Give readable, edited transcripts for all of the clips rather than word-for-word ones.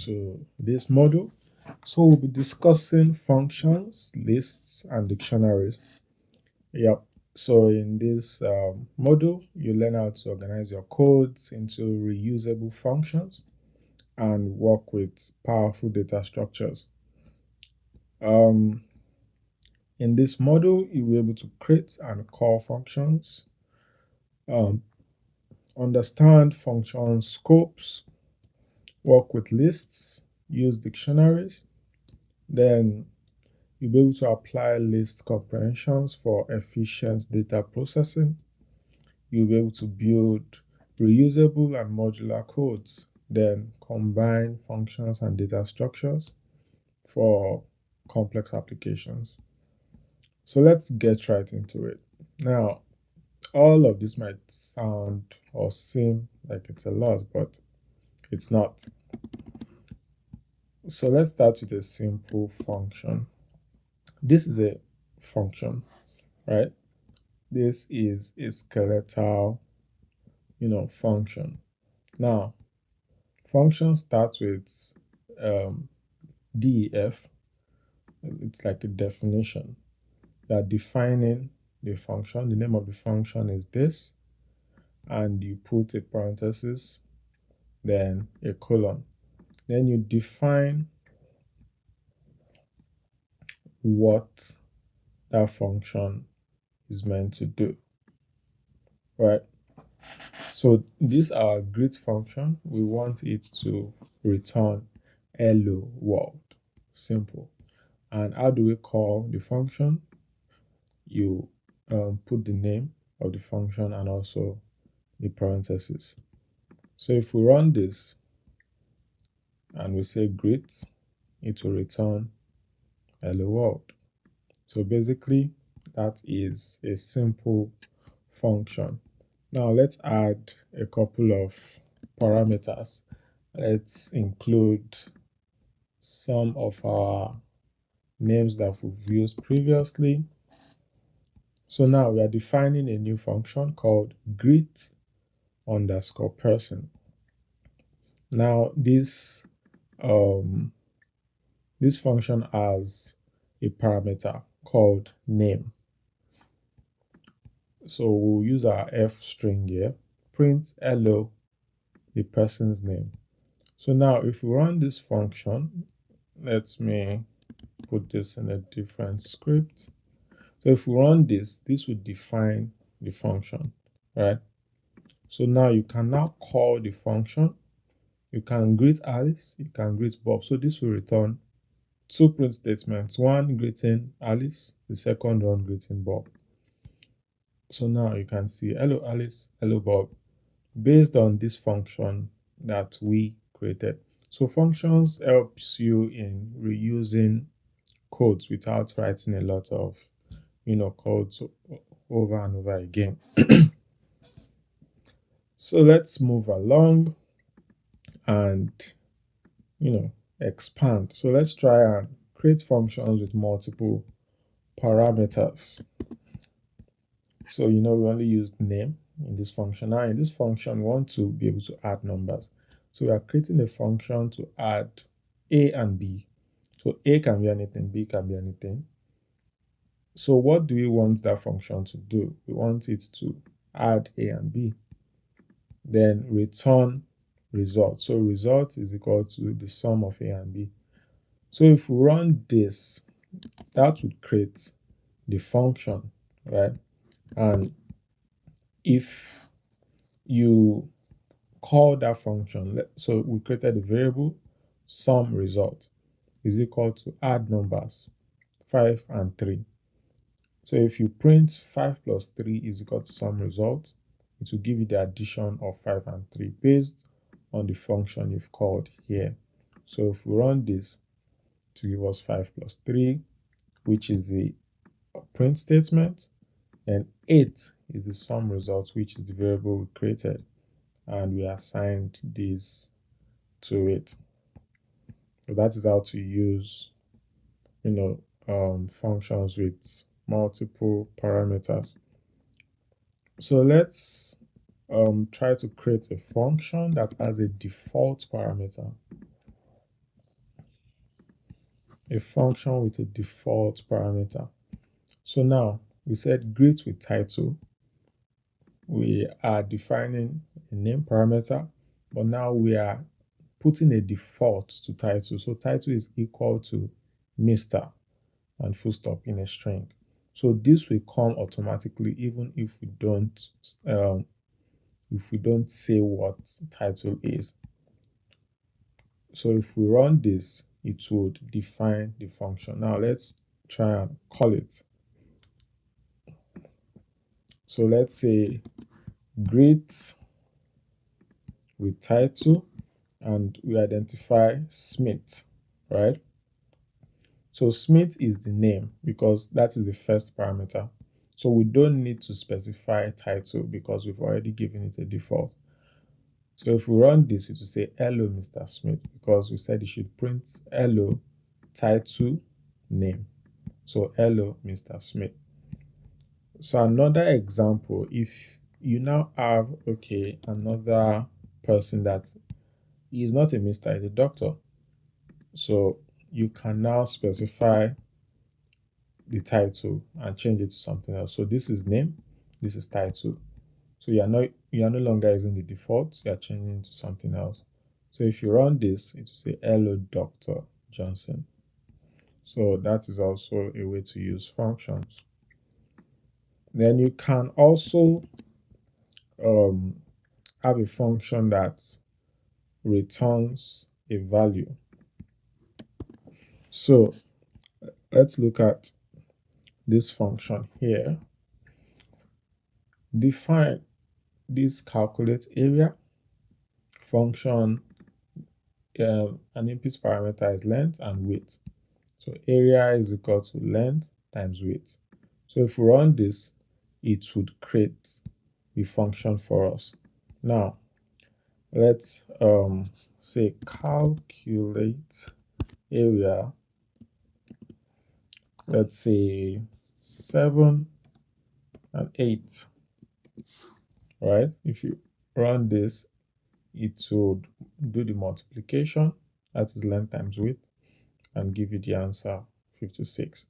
to this module. So we'll be discussing functions, lists, and dictionaries. Yep. So in this module, you learn how to organize your codes into reusable functions and work with powerful data structures. In this module, you'll be able to create and call functions, understand function scopes, work with lists, use dictionaries. Then you'll be able to apply list comprehensions for efficient data processing. You'll be able to build reusable and modular codes, then combine functions and data structures for complex applications. So let's get right into it. Now, all of this might sound or seem like it's a lot, but it's not. So let's start with a simple function. This is a function, right? This is a skeletal, function. Now, function starts with DEF. It's like a definition. You are defining the function. The name of the function is this, and you put a parenthesis, then a colon. Then you define what that function is meant to do, right? So this our greet function, we want it to return hello world. Simple. And how do we call the function? You put the name of the function and also the parentheses. So if we run this and we say greet, it will return hello world. So basically, that is a simple function. Now let's add a couple of parameters. Let's include some of our names that we've used previously. So now we are defining a new function called greet_person. Now this function has a parameter called name. So we'll use our F string here, print hello, the person's name. So now if we run this function, let me put this in a different script. So if we run this would define the function, right? So now you can now call the function. You can greet Alice, you can greet Bob. So this will return two print statements, one greeting Alice, the second one greeting Bob. So now you can see hello Alice, hello Bob, based on this function that we created. So functions helps you in reusing codes without writing a lot of codes over and over again. So let's move along and expand. So let's try and create functions with multiple parameters. So we only used name in this function. Now in this function, we want to be able to add numbers. So we are creating a function to add A and B. So A can be anything, B can be anything. So what do we want that function to do? We want it to add A and B, then return result. So result is equal to the sum of A and B. So if we run this, that would create the function, right? And if you call that function, so we created a variable sum result is equal to add numbers 5 and 3. So if you print 5 plus 3 is equal to sum result, it will give you the addition of 5 and 3 based on the function you've called here. So if we run this to give us 5 plus 3, which is the print statement, and 8 is the sum result, which is the variable we created, and we assigned this to it. So that is how to use functions with multiple parameters. So let's try to create a function that has a default parameter. a function with a default parameter. So now we said greet with title. We are defining a name parameter, but now we are putting a default to title. So title is equal to Mr. and full stop in a string. So this will come automatically even if we don't say what title is. So if we run this, it would define the function. Now let's try and call it. So let's say greet with title, and we identify Smith, right? So Smith is the name because that is the first parameter. So we don't need to specify title because we've already given it a default. So if we run this, it will say hello Mr. Smith because we said it should print hello title name. So hello Mr. Smith. So another example, if you now have another person that is not a Mr. is a doctor. So you can now specify the title and change it to something else. So this is name, this is title. So you are no longer using the default, you are changing it to something else. So if you run this, it will say hello Dr. Johnson. So that is also a way to use functions. Then you can also have a function that returns a value. So let's look at this function here. Define this calculate area function. An input parameter is length and width. So area is equal to length times width. So if we run this, it would create the function for us. Now let's say calculate area, let's say 7 and 8, right? If you run this, it would do the multiplication, that is length times width, and give you the answer 56.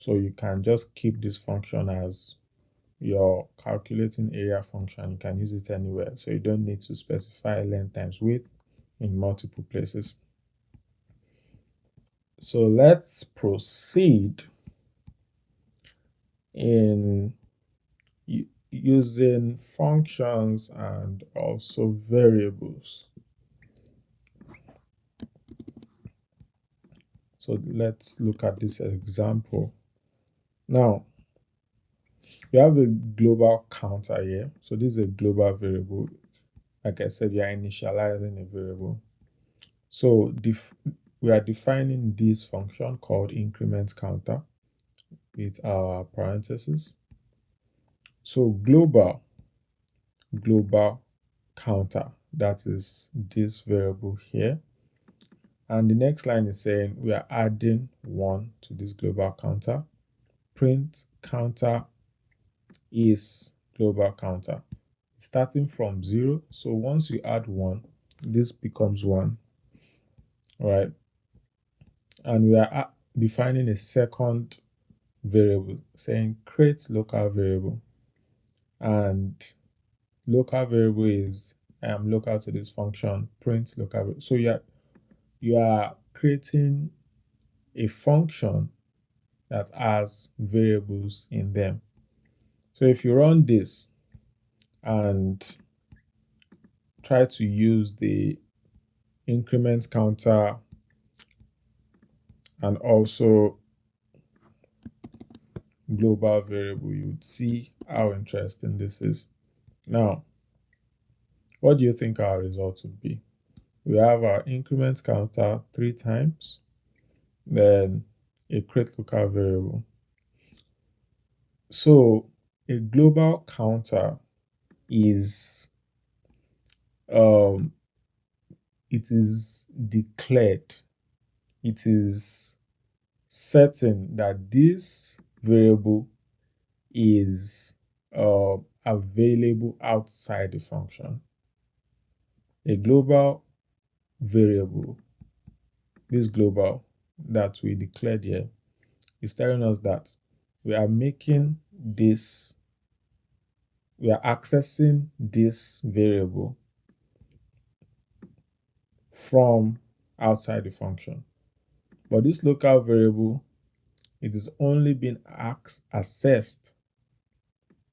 So you can just keep this function as your calculating area function. You can use it anywhere, so you don't need to specify length times width in multiple places. So let's proceed in using functions and also variables. So let's look at this example. Now, we have a global counter here. So this is a global variable. Like I said, we are initializing a variable. So we are defining this function called increment counter with our parentheses. So global counter, that is this variable here. And the next line is saying we are adding 1 to this global counter. Print counter is global counter. Starting from 0. So once you add 1, this becomes 1. Right? And we are defining a second variable saying create local variable. And local variable is local to this function, print local variable. So you are creating a function that has variables in them. So if you run this and try to use the increment counter and also global variable, you would see how interesting this is. Now, what do you think our result would be? We have our increment counter 3 times, then a create local variable. So a global counter is it is declared, it is certain that this variable is available outside the function. A global variable, this global that we declared here is telling us that we are making this, we are accessing this variable from outside the function. But this local variable, it is only being accessed.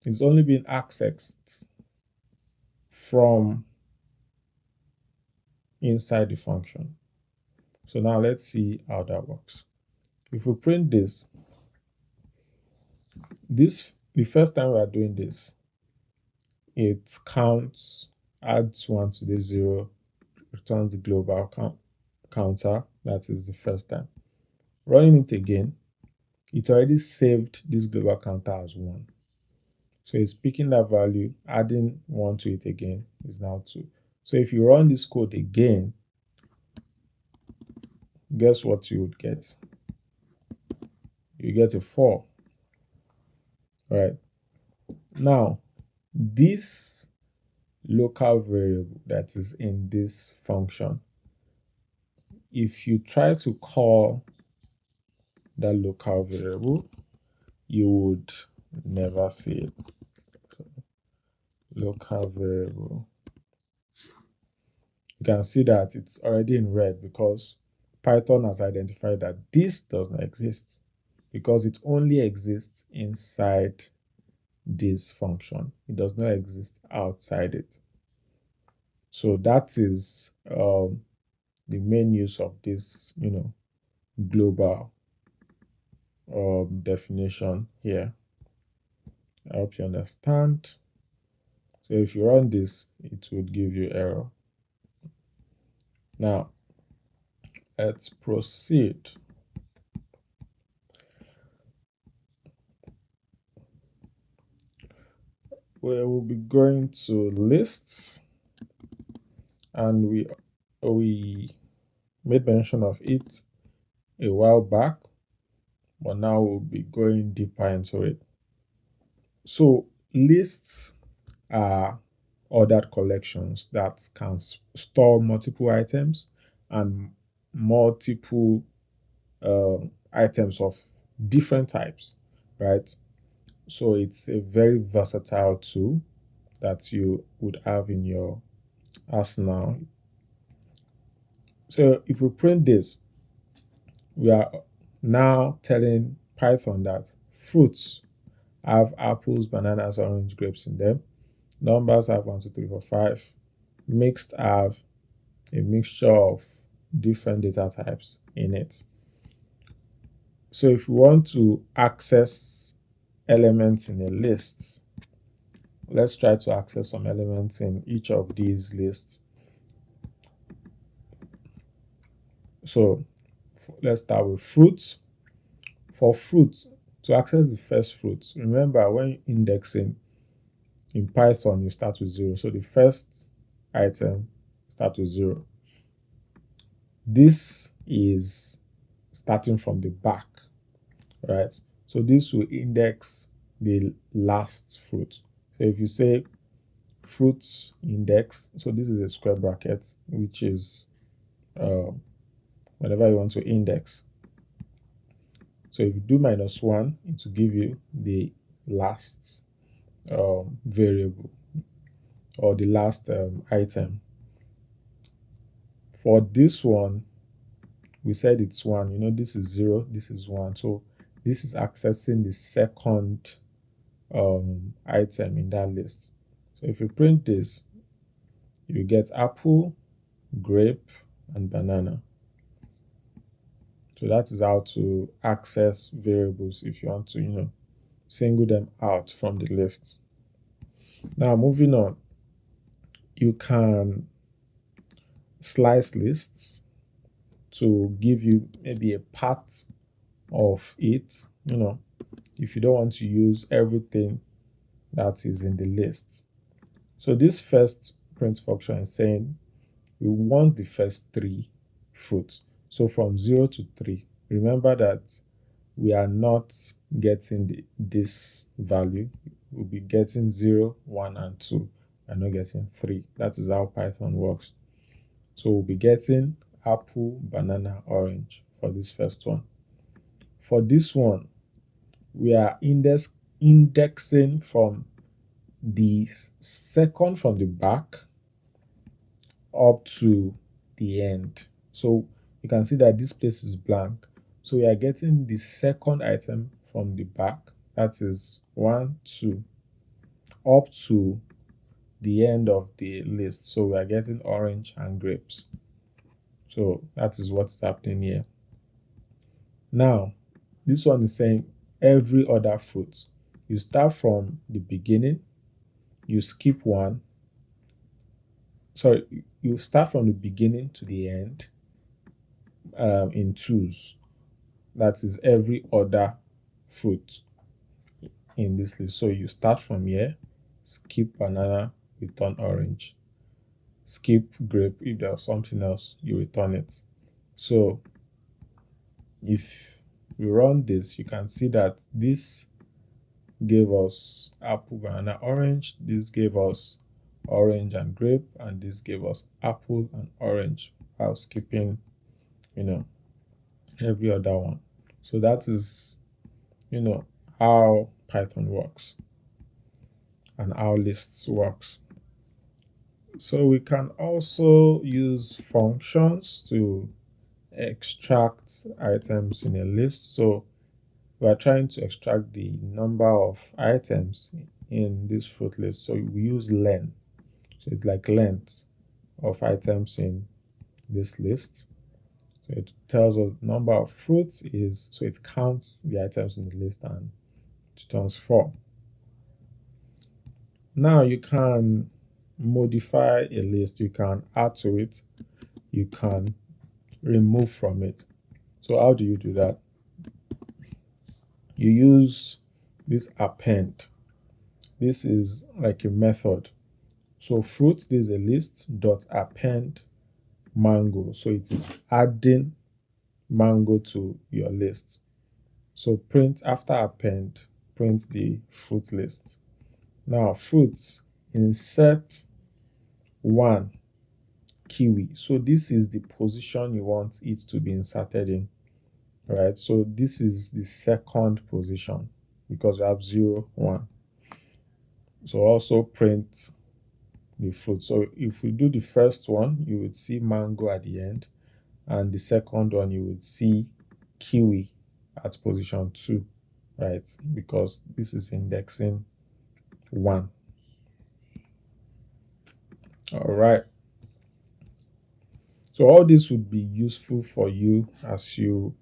It's only being accessed from inside the function. So now let's see how that works. If we print this, the first time we are doing this, it counts, adds 1 to the 0, returns the global counter. That is the first time. Running it again, it already saved this global counter as 1. So it's picking that value, adding 1 to it again is now 2. So if you run this code again, guess what you would get? You get a 4. Right. Now, this local variable that is in this function, if you try to call that local variable, you would never see it. So, local variable. You can see that it's already in red because Python has identified that this does not exist because it only exists inside this function. It does not exist outside it. So that is the main use of this, global definition here. I hope you understand. So if you run this, it would give you error. Now, let's proceed. We will be going to lists, and we made mention of it a while back, but now we'll be going deeper into it. So lists are ordered collections that can store multiple items and multiple items of different types, right? So it's a very versatile tool that you would have in your arsenal. So if we print this, we are now telling Python that fruits have apples, bananas, orange, grapes in them. Numbers have 1, 2, 3, 4, 5. Mixed have a mixture of different data types in it. So if we want to access elements in a list, let's try to access some elements in each of these lists. So let's start with fruits. For fruits, to access the first fruit, remember when indexing in Python, you start with 0. So the first item starts with 0. This is starting from the back, right? So this will index the last fruit. So if you say fruits index, so this is a square bracket, which is whenever you want to index. So if you do -1, it will give you the last variable or the last item. For this one, we said it's 1. This is 0, this is 1. So this is accessing the second item in that list. So if you print this, you get apple, grape, and banana. So that is how to access variables if you want to, single them out from the list. Now, moving on, you can slice lists to give you maybe a part of it, if you don't want to use everything that is in the list. So this first print function is saying we want the first 3 fruits. So from 0 to 3, remember that we are not getting this value. We'll be getting 0, 1, and 2. We're not getting 3. That is how Python works. So we'll be getting apple, banana, orange for this first one. For this one, we are indexing from the second from the back up to the end. So you can see that this place is blank. So we are getting the second item from the back, that is 1, 2, up to the end of the list. So we are getting orange and grapes. So that is what's happening here. Now, this one is saying every other fruit. You start from the beginning, you skip one. Sorry, you start from the beginning to the end in twos. That is every other fruit in this list. So you start from here, skip banana, return orange. Skip grape, if there's something else, you return it. So if we run this, you can see that this gave us apple, banana, orange. This gave us orange and grape, and this gave us apple and orange while skipping, every other one. So that is, how Python works and how lists works. So we can also use functions to extract items in a list. So we are trying to extract the number of items in this fruit list. So we use len. So it's like length of items in this list. So it tells us the number of fruits is, so it counts the items in the list and it returns 4. Now you can modify a list, you can add to it, you can remove from it. So how do you do that? You use this append. This is like a method. So fruits, this is a list dot append mango. So it is adding mango to your list. So print after append, print the fruit list. Now fruits, insert 1 kiwi. So this is the position you want it to be inserted in, right? So this is the second position because we have 0, 1. So also print the fruit. So if we do the first one, you would see mango at the end, and the second one you would see kiwi at position 2, right? Because this is indexing 1. All right. So all this would be useful for you as you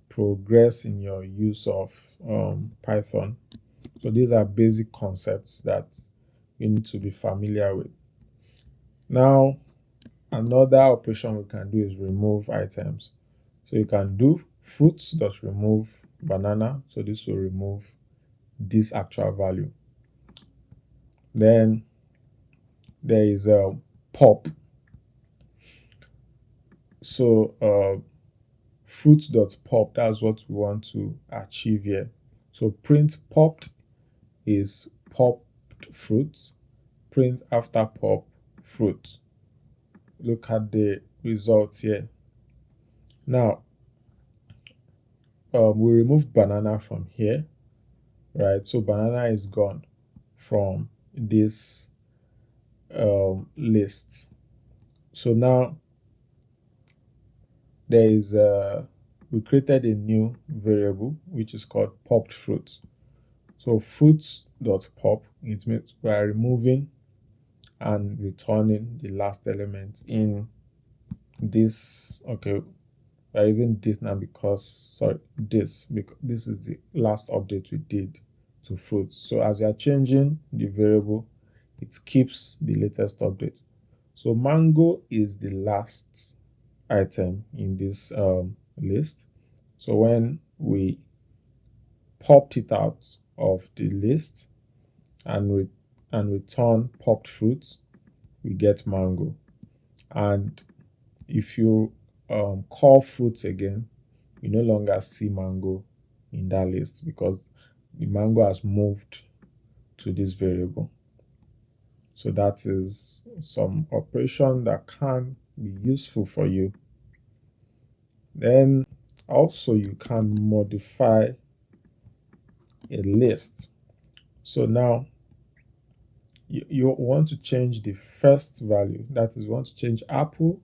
progress in your use of Python. So these are basic concepts that you need to be familiar with. Now, another operation we can do is remove items. So you can do fruits.remove banana. So this will remove this actual value. Then there is a pop. So fruits.pop, that's what we want to achieve here. So print popped is popped fruit. Print after pop fruit. Look at the results here. Now, we remove banana from here, right? So banana is gone from this list. So now there is we created a new variable which is called popped fruit. So fruits.pop, it means we are removing and returning the last element in this. Okay, we are using this now because this is the last update we did to fruits. So as you are changing the variable, it keeps the latest update. So mango is the last item in this list. So when we popped it out of the list and return popped fruits, we get mango. And if you call fruits again, you no longer see mango in that list because the mango has moved to this variable. So that is some operation that can be useful for you. Then Also, you can modify a list. So now you want to change the first value. That is, you want to change apple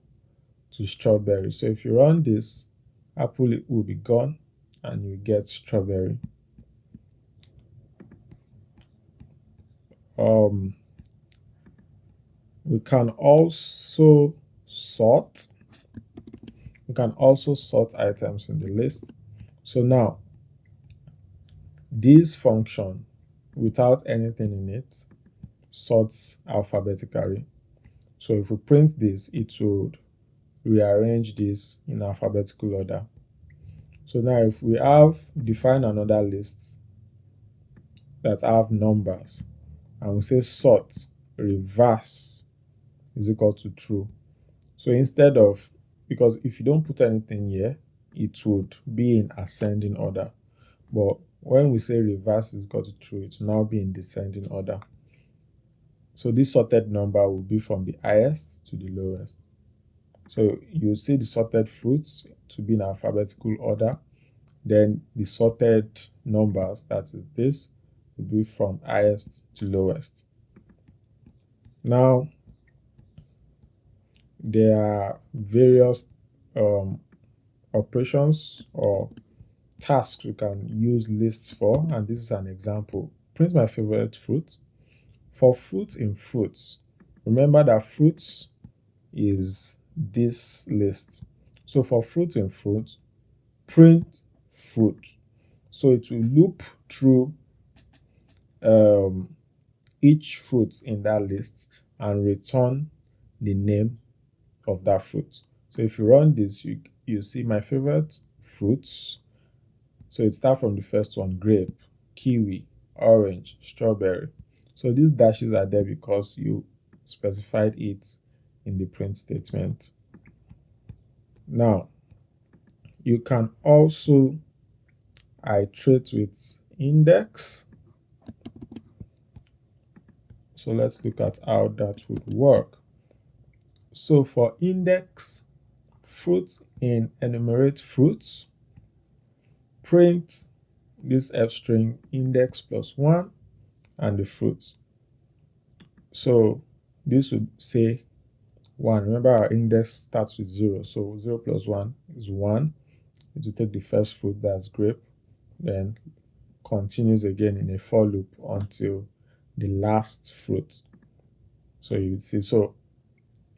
to strawberry. So if you run this, apple will be gone and you get strawberry. We can also sort. We can also sort items in the list. So now, this function, without anything in it, sorts alphabetically. So if we print this, it would rearrange this in alphabetical order. So now if we have define another list that have numbers and we say sort reverse is equal to true. So instead of, because if you don't put anything here, it would be in ascending order. But when we say reverse is equal to true, it will now be in descending order. So this sorted number will be from the highest to the lowest. So you see the sorted fruits to be in alphabetical order. Then the sorted numbers, that is this, will be from highest to lowest. Now, there are various operations or tasks we can use lists for, and this is an example. Print my favorite fruit. For fruits in fruits, remember that fruits is this list. So for fruit in fruit, print fruit. So it will loop through each fruit in that list and return the name of that fruit. So if you run this, you see my favorite fruits. So it starts from the first one: grape, kiwi, orange, strawberry. So these dashes are there because you specified it in the print statement. Now, you can also iterate with index. So let's look at how that would work. So for index, fruits in enumerate fruits, print this f string index plus 1 and the fruits. So this would say 1. Remember, our index starts with 0. So 0 plus 1 is 1. It will take the first fruit, that's grape, then continues again in a for loop until the last fruit. So you would see, so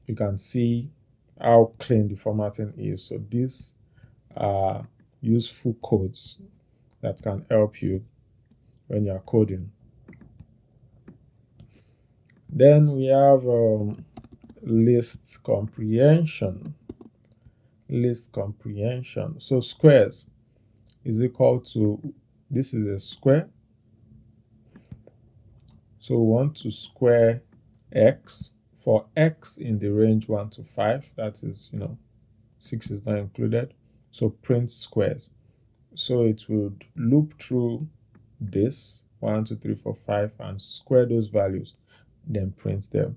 you can see how clean the formatting is. So these are useful codes that can help you when you're coding. Then we have list comprehension. List comprehension. So squares is equal to, this is a square. So we want to square x. For x in the range 1 to 5, that is, 6 is not included. So print squares. So it would loop through this 1, 2, 3, 4, 5 and square those values, then print them.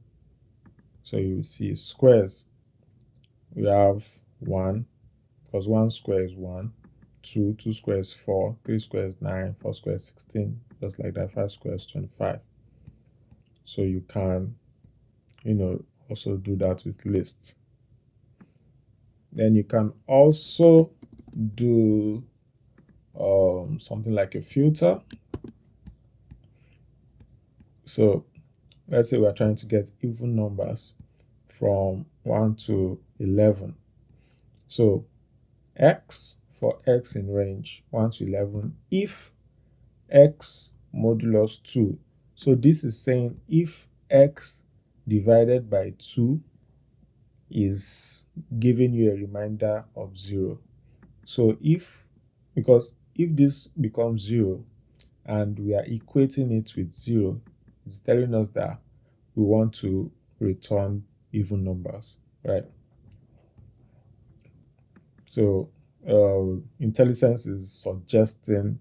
So you see squares. We have 1, because 1 square is 1, 2, 2 squares 4, 3 squares 9, 4 squares 16, just like that, 5 squares 25. So you can, also do that with lists. Then you can also do something like a filter. So let's say we're trying to get even numbers from 1 to 11. So x, for x in range 1 to 11, if x modulus 2. So this is saying if x divided by 2 is giving you a reminder of 0. So because if this becomes 0 and we are equating it with 0, it's telling us that we want to return even numbers, right? So IntelliSense is suggesting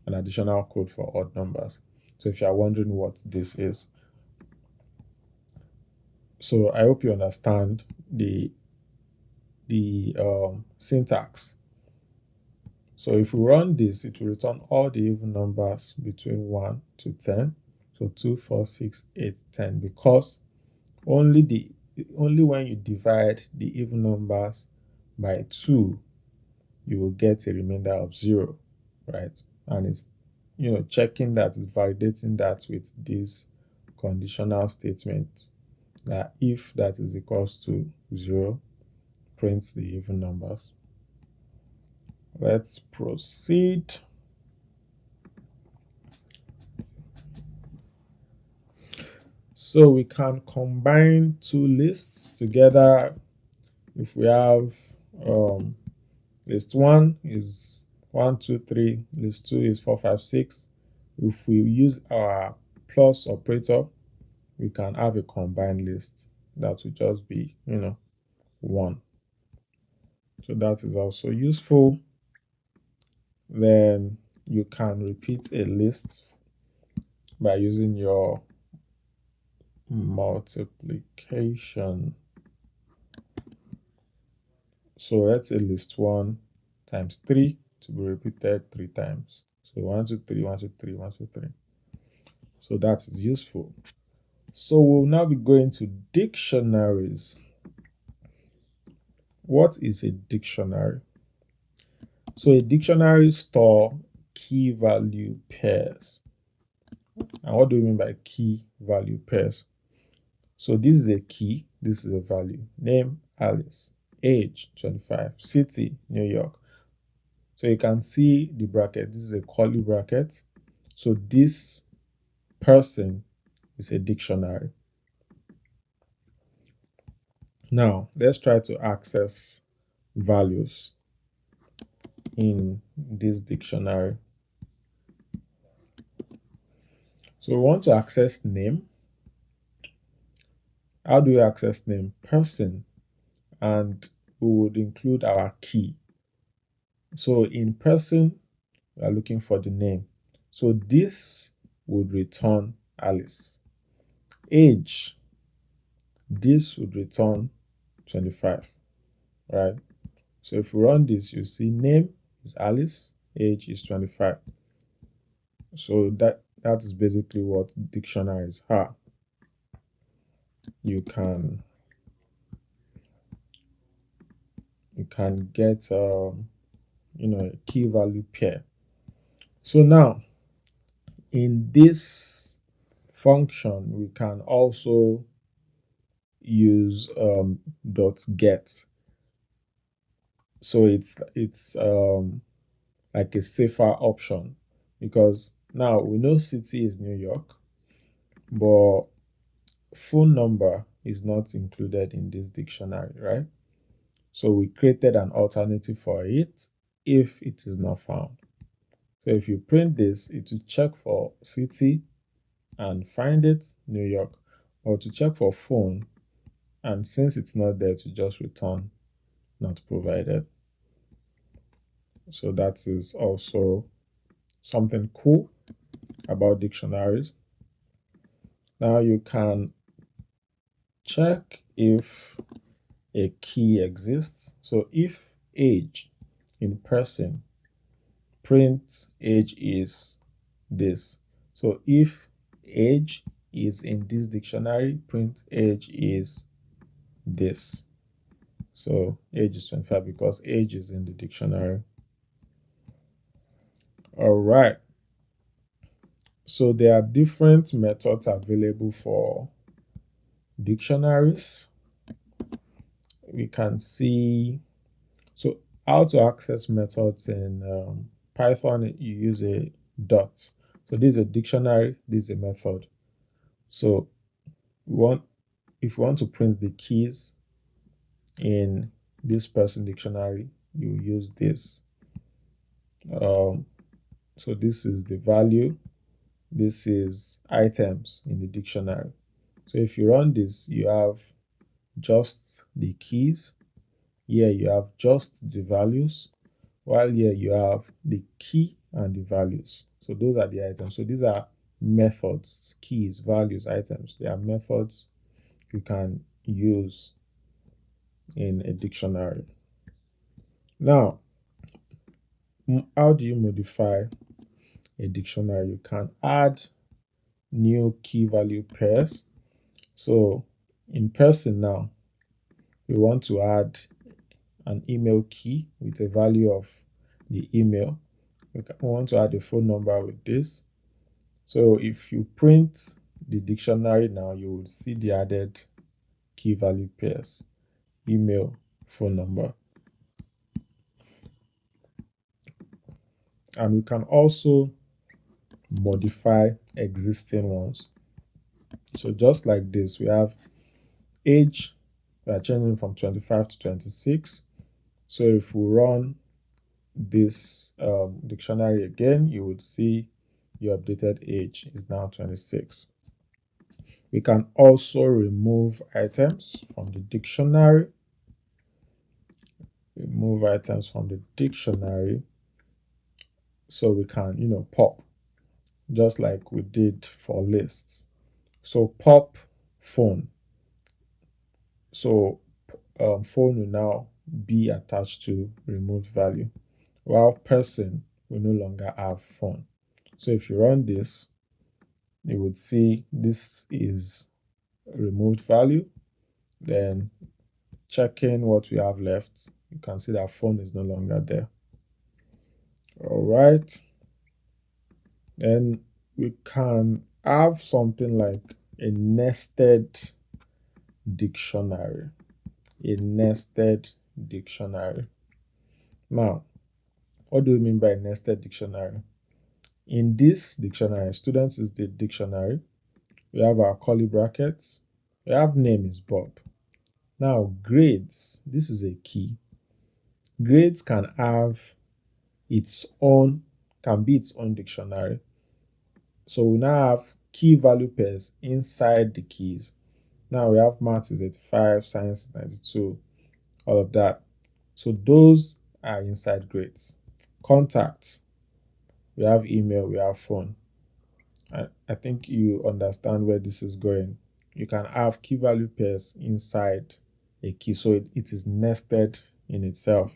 an additional code for odd numbers. So if you are wondering what this is, so I hope you understand the syntax. So if we run this, it will return all the even numbers between 1 to 10. So 2, 4, 6, 8, 10, because only when you divide the even numbers by 2, you will get a remainder of 0, right? And it's checking that, it's validating that with this conditional statement, that if that is equals to 0, print the even numbers. Let's proceed. So we can combine two lists together. If we have list 1 is 1, 2, 3, list 2 is 4, 5, 6. If we use our plus operator, we can have a combined list that will just be 1. So that is also useful. Then you can repeat a list by using your multiplication. So let's say list 1 times 3 to be repeated 3 times. So 1, 2, 3, 1, 2, 3, 1, 2, 3. So that is useful. So we'll now be going to dictionaries. What is a dictionary? So a dictionary store key value pairs. And what do we mean by key value pairs? So this is a key, this is a value. Name, Alice. Age, 25. City, New York. So you can see the bracket. This is a curly bracket. So this person is a dictionary. Now, let's try to access values in this dictionary. So we want to access name. How do we access name? Person. And we would include our key. So in person, we are looking for the name. So this would return Alice. Age, this would return 25, right? So if we run this, you see name is Alice, age is 25. So that is basically what dictionaries are. You can get a key value pair. So now in this function, we can also use .get. So it's like a safer option, because now we know city is New York, but phone number is not included in this dictionary, right? So we created an alternative for it if it is not found. So if you print this, it will check for city and find it, New York, or to check for phone, and since it's not there, to just return not provided. So that is also something cool about dictionaries. Now you can check if a key exists. So if age in person, print age is this. So if age is in this dictionary, print age is this. So age is 25 because age is in the dictionary. All right. So there are different methods available for dictionaries. We can see, so how to access methods in Python, you use a dot. So this is a dictionary, this is a method. So if you want to print the keys in this person dictionary, you use this. So this is the value, this is items in the dictionary. So if you run this, you have just the keys. Here you have just the values, while here you have the key and the values. So those are the items. So these are methods, keys, values, items. They are methods you can use in a dictionary. Now, how do you modify a dictionary? You can add new key value pairs. So in person now, we want to add an email key with a value of the email. We want to add a phone number with this. So if you print the dictionary now, you will see the added key value pairs, email, phone number. And we can also modify existing ones. So just like this, we have age, we are changing from 25 to 26. So if we run this dictionary again, you would see your updated age is now 26. We can also remove items from the dictionary. Remove items from the dictionary so we can, pop, just like we did for lists. So pop phone. So phone will now be attached to removed value, while person will no longer have phone. So if you run this, you would see this is removed value. Then checking what we have left, you can see that phone is no longer there. All right. Then we can have something like a nested dictionary. A nested dictionary. Now, what do we mean by nested dictionary? In this dictionary, students is the dictionary. We have our curly brackets. We have name is Bob. Now, grades, this is a key. Grades can be its own dictionary. So we now have key value pairs inside the keys. Now we have maths is 85, science is 92, all of that. So those are inside grades. Contacts, we have email, we have phone. I think you understand where this is going. You can have key value pairs inside a key, so it is nested in itself.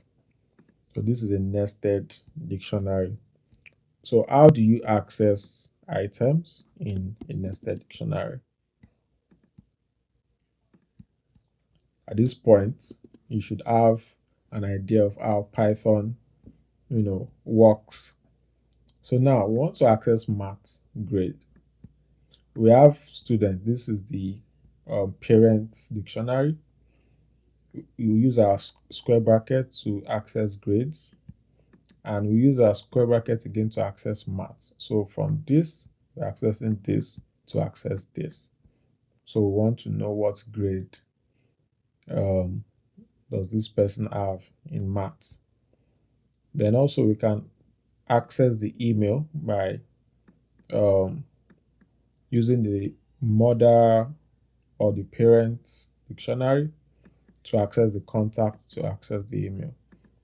So this is a nested dictionary. So how do you access items in a nested dictionary? At this point, you should have an idea of how Python, works. So now we want to access maths grade. We have student. This is the parent dictionary. You use our square bracket to access grades, and we use our square bracket again to access maths. So from this, we're accessing this to access this. So we want to know what grade does this person have in maths. Then also we can access the email by using the mother or the parent dictionary to access the contact to access the email.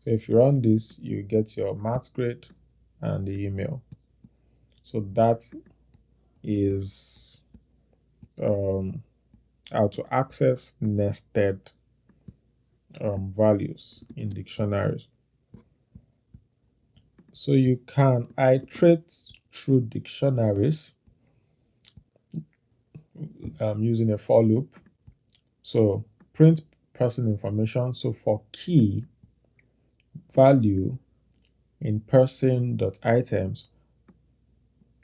So if you run this, you get your maths grade and the email. So that is how to access nested values in dictionaries. So you can iterate through dictionaries using a for loop. So print person information. So for key value in person.items,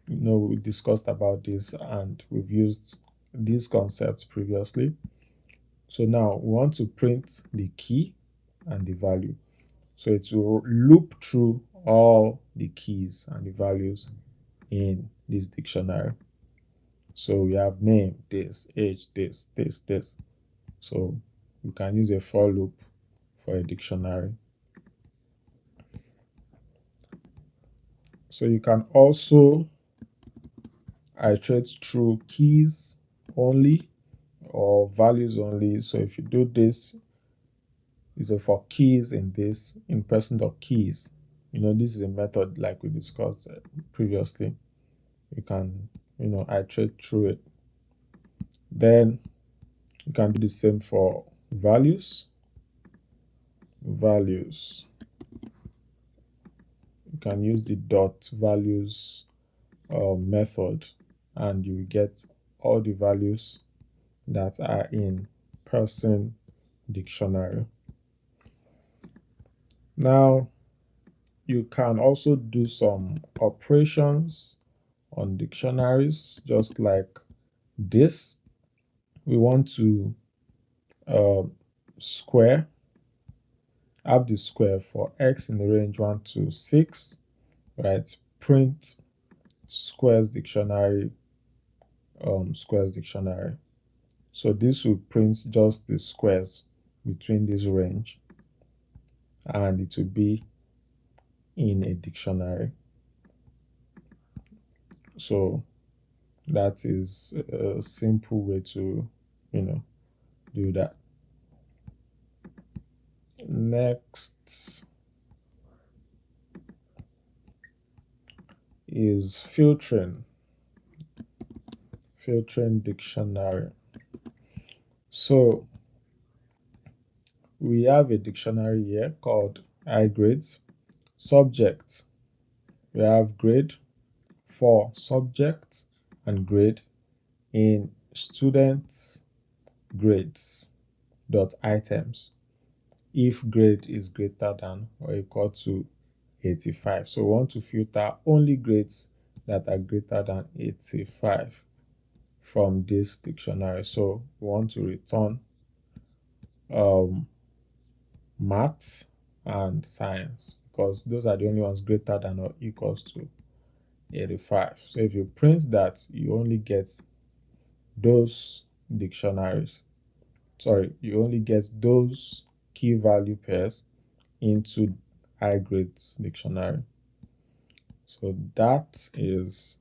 we discussed about this and we've used these concepts previously. So now we want to print the key and the value. So it will loop through all the keys and the values in this dictionary. So we have name, this, age, this. So we can use a for loop for a dictionary. So you can also iterate through keys only or values only. So if you do this, it's a for keys in this in person.keys. This is a method like we discussed previously. You can, iterate through it. Then you can do the same for values. You can use the dot values method, and you get all the values that are in person dictionary. Now, you can also do some operations on dictionaries, just like this. We want to square, have the square for x in the range 1 to 6, right? Print squares dictionary, squares dictionary. So this will print just the squares between this range, and it will be in a dictionary. So that is a simple way to, do that. Next is filtering dictionary. So we have a dictionary here called iGrades. Subject, we have grade for subject and grade in students grades dot items if grade is greater than or equal to 85. So we want to filter only grades that are greater than 85 from this dictionary. So we want to return maths and science, because those are the only ones greater than or equals to 85. So if you print that, you only get those dictionaries. Sorry, you only get those key value pairs into iGrades dictionary. So that is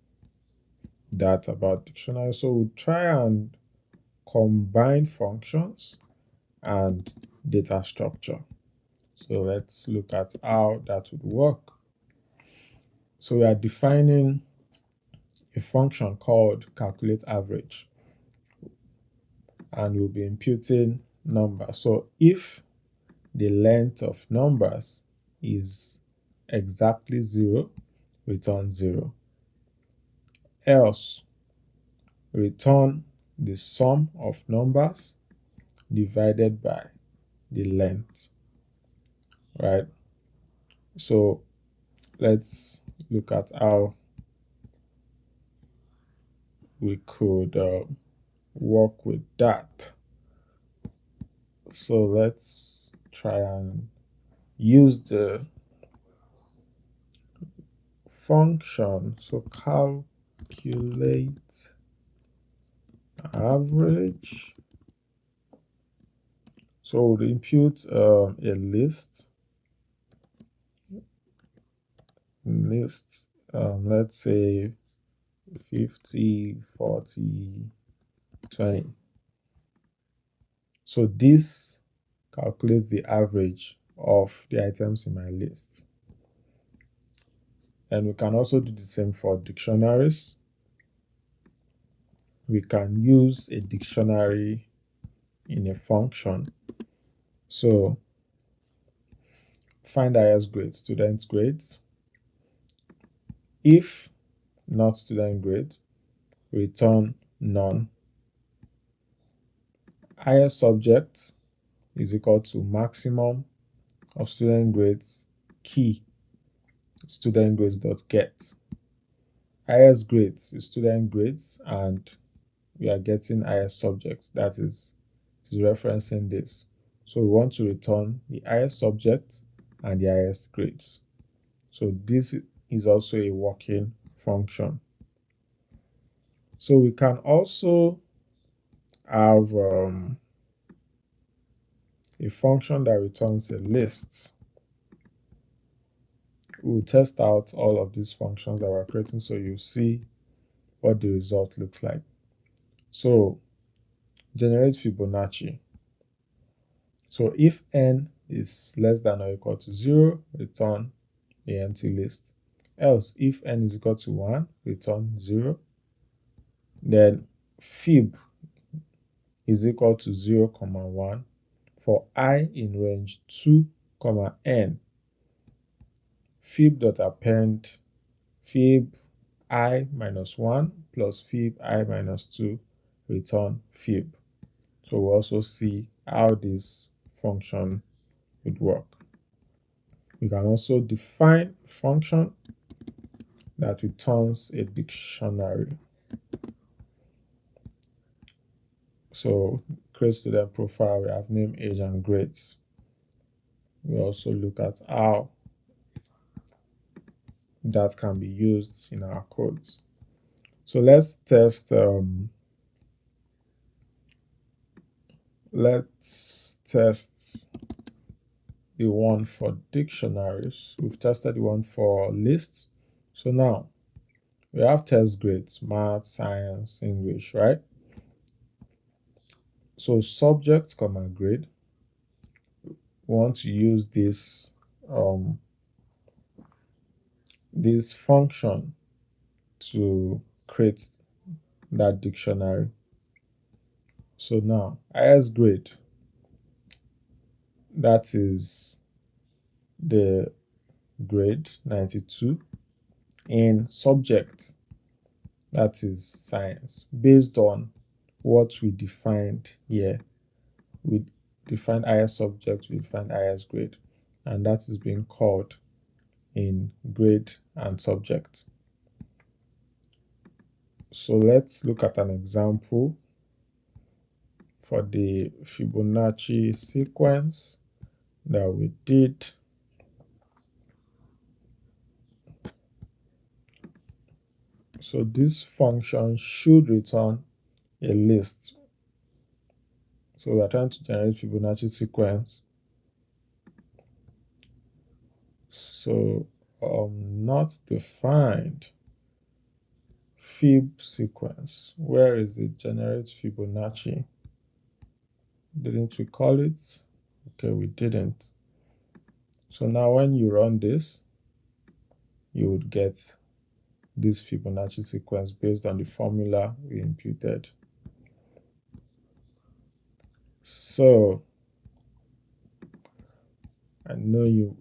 that about dictionary. So we'll try and combine functions and data structure. So let's look at how that would work. So we are defining a function called calculate average, and we'll be imputing numbers. So if the length of numbers is exactly 0, return 0. Else, return the sum of numbers divided by the length, right? So let's look at how we could work with that. So let's try and use the function. So calculate average. So we'll impute a list, let's say 50, 40, 20. So this calculates the average of the items in my list. And we can also do the same for dictionaries. We can use a dictionary in a function. So find highest grade, student grades. If not student grade, return none. Highest subject is equal to maximum of student grades key student grades dot get. Highest grades is student grades, and we are getting highest subject. That is, it is referencing this. So we want to return the highest subject and the highest grades. So this is also a working function. So we can also have a function that returns a list. We'll test out all of these functions that we're creating so you see what the result looks like. So generate Fibonacci. So if n is less than or equal to 0, return the empty list. Else, if n is equal to 1, return 0. Then fib is equal to 0, 1 for I in range 2, n. fib.append fib I minus 1 plus fib I minus 2 return fib. So we'll also see how this function would work. We can also define a function that returns a dictionary. So create student profile, we have name, age, and grades. We also look at how that can be used in our codes. So let's test the one for dictionaries. We've tested the one for lists. So now we have test grades, math, science, English, right? So subject, grade. We want to use this function to create that dictionary. So now highest grade, that is the grade 92 in subject, that is science, based on what we defined here. We defined highest subject, we defined highest grade, and that is being called in grade and subject. So let's look at an example for the Fibonacci sequence that we did. So this function should return a list. So we are trying to generate Fibonacci sequence. So not defined fib sequence. Where is it? Generate Fibonacci. Didn't we call it? Okay, we didn't. So now when you run this, you would get this Fibonacci sequence based on the formula we imputed. So I know you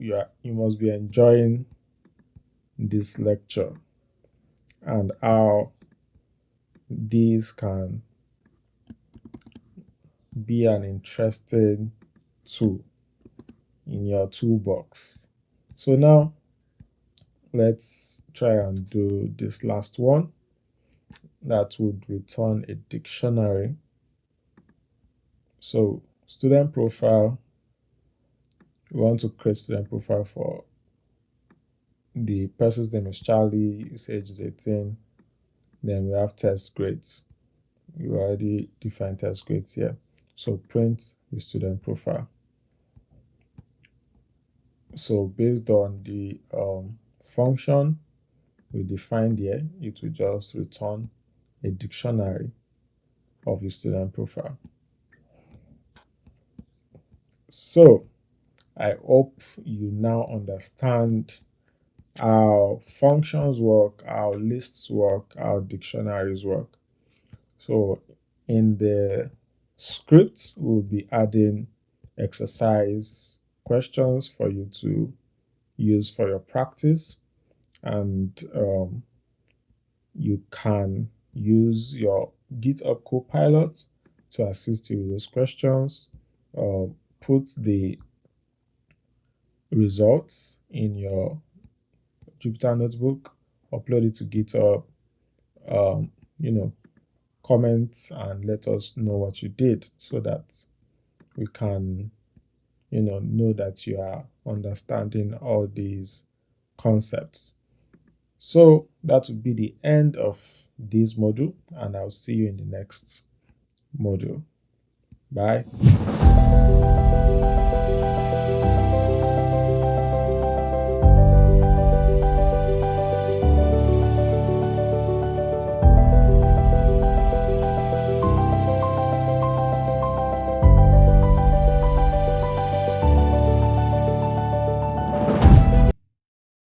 must be enjoying this lecture and how these can be an interesting tool in your toolbox. So now let's try and do this last one that would return a dictionary. So student profile, we want to create student profile for the person's name is Charlie, his age is 18. Then we have test grades. You already defined test grades here. So print the student profile. So based on the function we defined here, it will just return a dictionary of the student profile. So I hope you now understand how functions work, how lists work, how dictionaries work. So in the script, we'll be adding exercise questions for you to use for your practice, and you can use your GitHub Copilot to assist you with those questions. Put the results in your Jupyter notebook, upload it to GitHub, comment and let us know what you did so that we can, know that you are understanding all these concepts. So that would be the end of this module, and I'll see you in the next module. Bye.